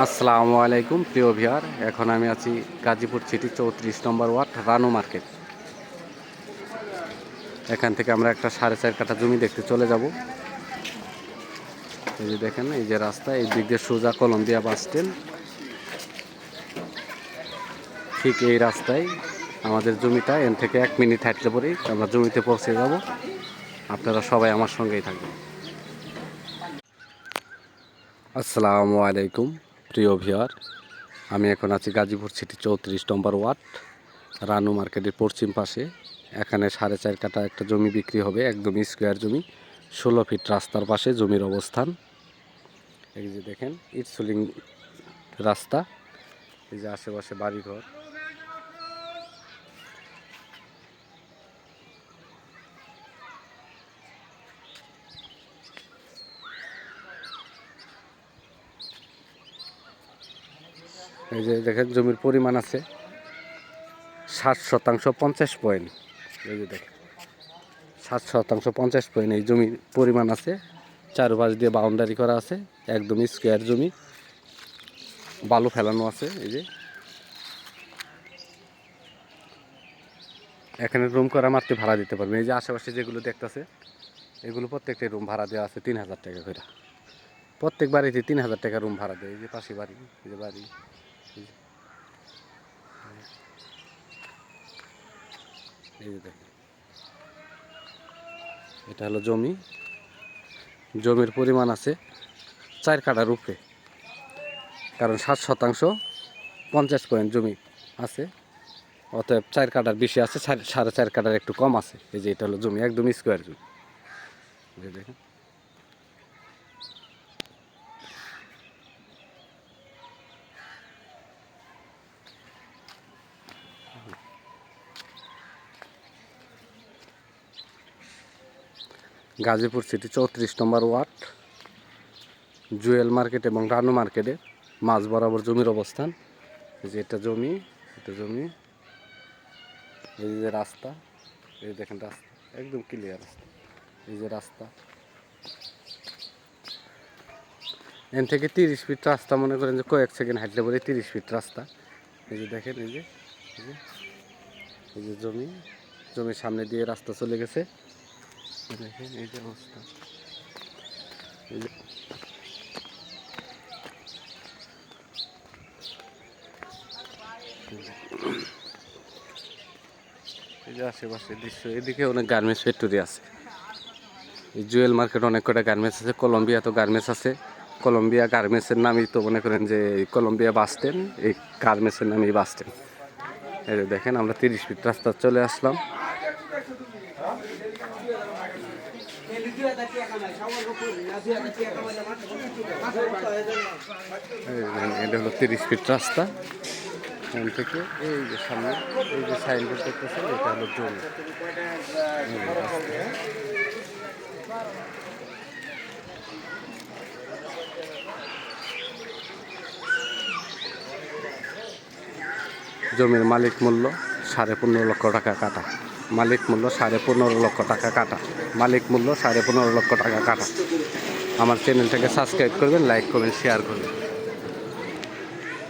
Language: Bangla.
আসসালামু আলাইকুম প্রিয় ভিউয়ার। এখন আমি আছি গাজীপুর সিটি 34 নম্বর ওয়ার্ড রানু মার্কেট। এখান থেকে আমরা একটা 4.5 কাঠা জমি দেখতে চলে যাব। এই যে দেখেন, এই যে রাস্তা, এই দিক দিয়ে সোজা কলম্বিয়া বাস স্ট্যান্ড। ঠিক এই রাস্তায় আমাদের জমিটা, এখান থেকে 1 মিনিট হাঁটলে পরেই আমরা জমিতে পৌঁছে যাব। আপনারা সবাই আমার সঙ্গেই থাকবেন। আসসালামু আলাইকুম প্রিয় ভিউয়ার, আমি এখন আছি গাজীপুর সিটি 34 নম্বর ওয়ার্ড রানু মার্কেটের পশ্চিম পাশে। এখানে 4.5 কাঠা একটা জমি বিক্রি হবে, একদম স্কোয়ার জমি, 16 ফিট রাস্তার পাশে জমির অবস্থান। এই যে দেখেন, ইটসুলিং রাস্তা, এই যে আশেপাশে বাড়িঘর। এই যে দেখেন, জমির পরিমাণ আছে 60% 50 পয়েন্ট। এই যে দেখেন, 60% 50 পয়েন্ট এই জমির পরিমাণ আছে। চারপাশ দিয়ে বাউন্ডারি করা আছে, একদম স্কোয়ার জমি, বালু ফেলানো আছে। এই যে এখানে রুম করা মাত্র ভাড়া দিতে পারবেন। এই যে আশেপাশে যেগুলো দেখতেছে, এগুলো প্রত্যেকটা রুম ভাড়া দেওয়া আছে 3000 টাকা করে। প্রত্যেক বাড়িতে 3000 টাকা রুম ভাড়া দেয়। এই যে পাশে বাড়ি, এই যে বাড়ি, এই যে দেখেন, এটা হলো জমি। জমির পরিমাণ আছে 4 কাঠার উপরে, কারণ 60% 50 পয়েন্ট জমি আছে, অতএব 4 কাঠার বেশি আছে, 4.5 কাঠার একটু কম আছে। এই যে এটা হলো জমি, একদম স্কোয়ার জমি। দেখেন, গাজীপুর সিটি 34 নম্বর ওয়ার্ড, জুয়েল মার্কেট এবং রানু মার্কেটে মাঝ বরাবর জমির অবস্থান। এই যে এটা জমি, এটা জমি। এই যে রাস্তা, এই যে দেখেন রাস্তা, একদম ক্লিয়ার রাস্তা। এই যে রাস্তা, এখান থেকে 30 ফিট রাস্তা, মনে করেন যে কয়েক সেকেন্ড হাঁটলে পরে 30 ফিট রাস্তা। এই যে দেখেন, এই যে এই যে জমি, জমির সামনে দিয়ে রাস্তা চলে গেছে। দেখেন এই যে অবস্থা, এই যে আশেপাশে দৃশ্য। এদিকে অনেক গার্মেন্টস ফ্যাক্টরি আছে। এই জুয়েল মার্কেট অনেক কটা গার্মেন্টস আছে, কলম্বিয়া তো গার্মেন্টস আছে। কলম্বিয়া গার্মেন্টসের নামই তো মনে করেন যে কলম্বিয়া বাস স্ট্যান্ড, এই গার্মেন্টসের নামই বাস স্ট্যান্ড। এই যে দেখেন, আমরা 30 ফিট রাস্তা চলে আসলাম। এটা হলো 30 ফিট রাস্তা। এখান থেকে এই যে সামনে, এই যে সাইনবোর্ড দেখতেছেন, এটা হলো জমি। জমির মালিক মূল্য 15.5 লক্ষ টাকা কাটা। মালিক মূল্য 15.5 লক্ষ টাকা কাটা। মালিক মূল্য 15.5 লক্ষ টাকা কাটা। আমার চ্যানেলটাকে সাবস্ক্রাইব করবেন, লাইক করবেন, শেয়ার করবেন।